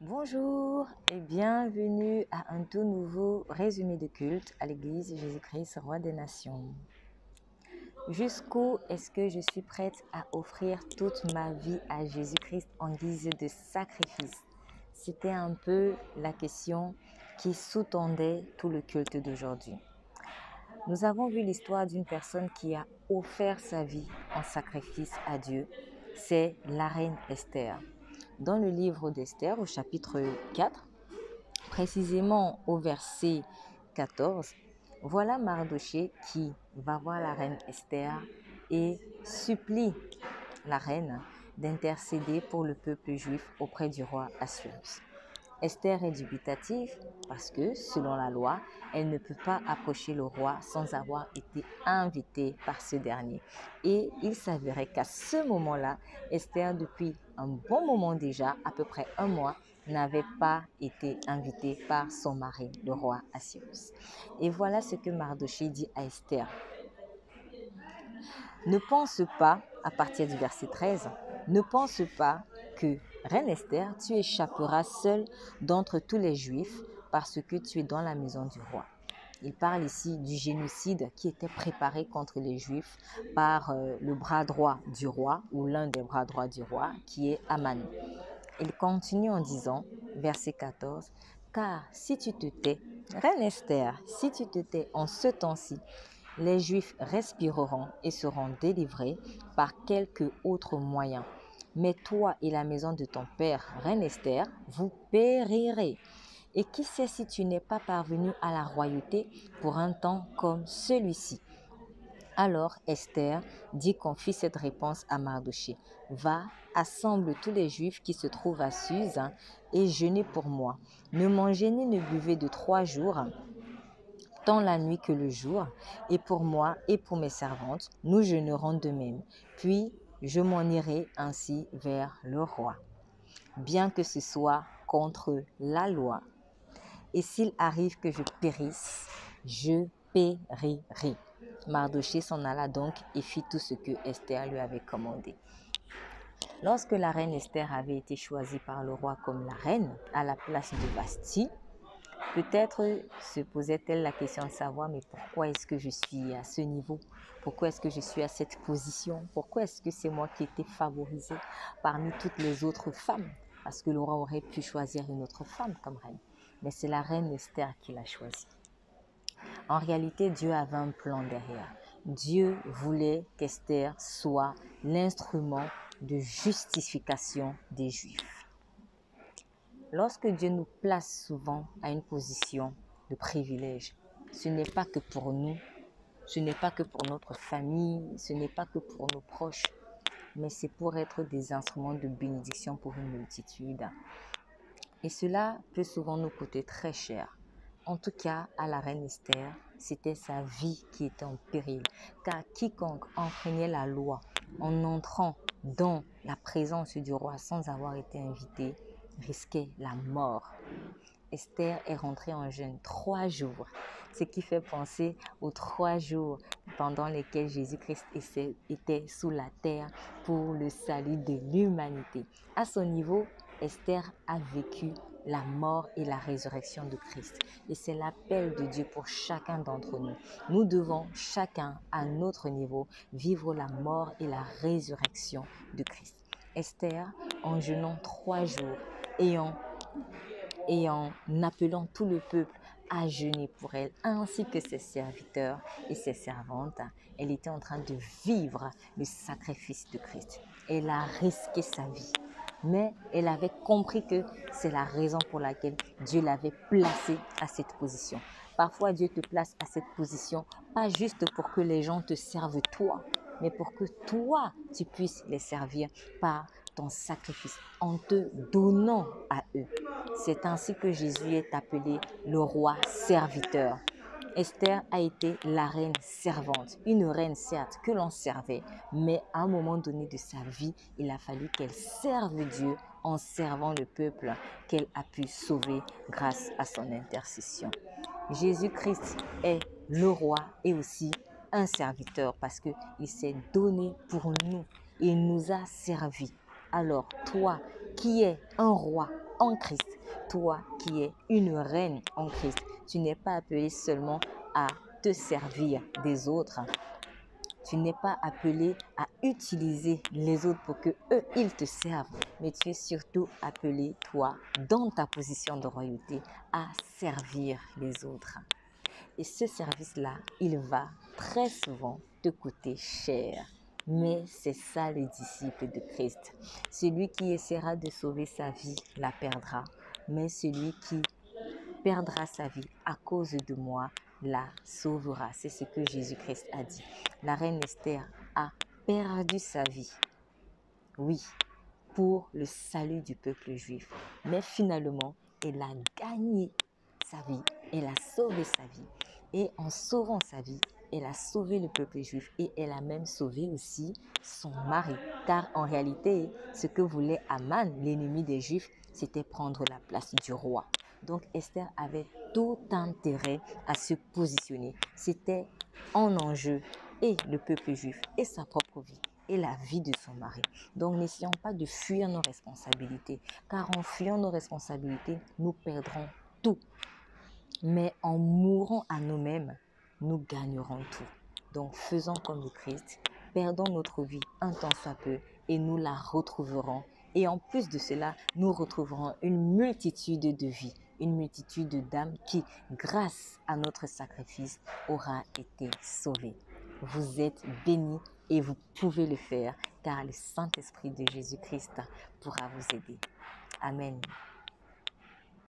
Bonjour et bienvenue à un tout nouveau résumé de culte à l'Église Jésus-Christ, Roi des Nations. Jusqu'où est-ce que je suis prête à offrir toute ma vie à Jésus-Christ en guise de sacrifice? C'était un peu la question qui sous-tendait tout le culte d'aujourd'hui. Nous avons vu l'histoire d'une personne qui a offert sa vie en sacrifice à Dieu. C'est la reine Esther. Dans le livre d'Esther, au chapitre 4, précisément au verset 14, voilà Mardochée qui va voir la reine Esther et supplie la reine d'intercéder pour le peuple juif auprès du roi Assuérus. Esther est dubitative parce que, selon la loi, elle ne peut pas approcher le roi sans avoir été invitée par ce dernier. Et il s'avérait qu'à ce moment-là, Esther, depuis un bon moment déjà, à peu près un mois, n'avait pas été invitée par son mari, le roi Assuérus. Et voilà ce que Mardochée dit à Esther. Ne pense pas, à partir du verset 13, ne pense pas que, reine Esther, tu échapperas seule d'entre tous les Juifs parce que tu es dans la maison du roi. Il parle ici du génocide qui était préparé contre les Juifs par le bras droit du roi, ou l'un des bras droits du roi, qui est Aman. Il continue en disant, verset 14, « Car si tu te tais, reine Esther, si tu te tais en ce temps-ci, les Juifs respireront et seront délivrés par quelque autre moyen. Mais toi et la maison de ton père, reine Esther, vous périrez. Et qui sait si tu n'es pas parvenu à la royauté pour un temps comme celui-ci. » Alors Esther dit qu'on fit cette réponse à Mardochée. « Va, assemble tous les Juifs qui se trouvent à Suse et jeûnez pour moi. Ne mangez ni ne buvez de 3 jours, tant la nuit que le jour, et pour moi et pour mes servantes, nous jeûnerons de même. Puis je m'en irai ainsi vers le roi, bien que ce soit contre la loi. Et s'il arrive que je périsse, je périrai. » Mardochée s'en alla donc et fit tout ce que Esther lui avait commandé. Lorsque la reine Esther avait été choisie par le roi comme la reine à la place de Vasthi, peut-être se posait-elle la question de savoir, mais pourquoi est-ce que je suis à ce niveau? Pourquoi est-ce que je suis à cette position? Pourquoi est-ce que c'est moi qui ai été favorisée parmi toutes les autres femmes? Parce que le roi aurait pu choisir une autre femme comme reine. Mais c'est la reine Esther qui l'a choisie. En réalité, Dieu avait un plan derrière. Dieu voulait qu'Esther soit l'instrument de justification des Juifs. Lorsque Dieu nous place souvent à une position de privilège, ce n'est pas que pour nous, ce n'est pas que pour notre famille, ce n'est pas que pour nos proches, mais c'est pour être des instruments de bénédiction pour une multitude. Et cela peut souvent nous coûter très cher. En tout cas, à la reine Esther, c'était sa vie qui était en péril, car quiconque enfreignait la loi en entrant dans la présence du roi sans avoir été invité risquait la mort. Esther est rentrée en jeûne 3 jours, ce qui fait penser aux 3 jours pendant lesquels Jésus-Christ était sous la terre pour le salut de l'humanité. À son niveau, Esther a vécu la mort et la résurrection de Christ. Et c'est l'appel de Dieu pour chacun d'entre nous. Nous devons chacun à notre niveau vivre la mort et la résurrection de Christ. Esther, en jeûnant 3 jours et en appelant tout le peuple à jeûner pour elle, ainsi que ses serviteurs et ses servantes, elle était en train de vivre le sacrifice de Christ. Elle a risqué sa vie, mais elle avait compris que c'est la raison pour laquelle Dieu l'avait placée à cette position. Parfois, Dieu te place à cette position, pas juste pour que les gens te servent toi, mais pour que toi, tu puisses les servir par ton sacrifice, en te donnant à eux. C'est ainsi que Jésus est appelé le roi serviteur. Esther a été la reine servante, une reine certes que l'on servait, mais à un moment donné de sa vie, il a fallu qu'elle serve Dieu en servant le peuple qu'elle a pu sauver grâce à son intercession. Jésus-Christ est le roi et aussi un serviteur parce qu'il s'est donné pour nous. Il nous a servi. Alors toi, qui es un roi en Christ, toi qui es une reine en Christ, tu n'es pas appelé seulement à te servir des autres. Tu n'es pas appelé à utiliser les autres pour que eux, ils te servent, mais tu es surtout appelé, toi, dans ta position de royauté, à servir les autres. Et ce service-là, il va très souvent te coûter cher. Mais c'est ça le disciple de Christ. Celui qui essaiera de sauver sa vie la perdra. Mais celui qui perdra sa vie à cause de moi la sauvera. C'est ce que Jésus-Christ a dit. La reine Esther a perdu sa vie. Oui, pour le salut du peuple juif. Mais finalement, elle a gagné sa vie. Elle a sauvé sa vie. Et en sauvant sa vie, elle a sauvé le peuple juif et elle a même sauvé aussi son mari. Car en réalité, ce que voulait Aman, l'ennemi des Juifs, c'était prendre la place du roi. Donc Esther avait tout intérêt à se positionner. C'était en enjeu et le peuple juif et sa propre vie et la vie de son mari. Donc n'essayons pas de fuir nos responsabilités, car en fuyant nos responsabilités, nous perdrons tout. Mais en mourant à nous-mêmes, nous gagnerons tout. Donc faisons comme le Christ, perdons notre vie un temps soit peu et nous la retrouverons. Et en plus de cela, nous retrouverons une multitude de vies, une multitude d'âmes qui, grâce à notre sacrifice, aura été sauvée. Vous êtes bénis et vous pouvez le faire car le Saint-Esprit de Jésus-Christ pourra vous aider. Amen.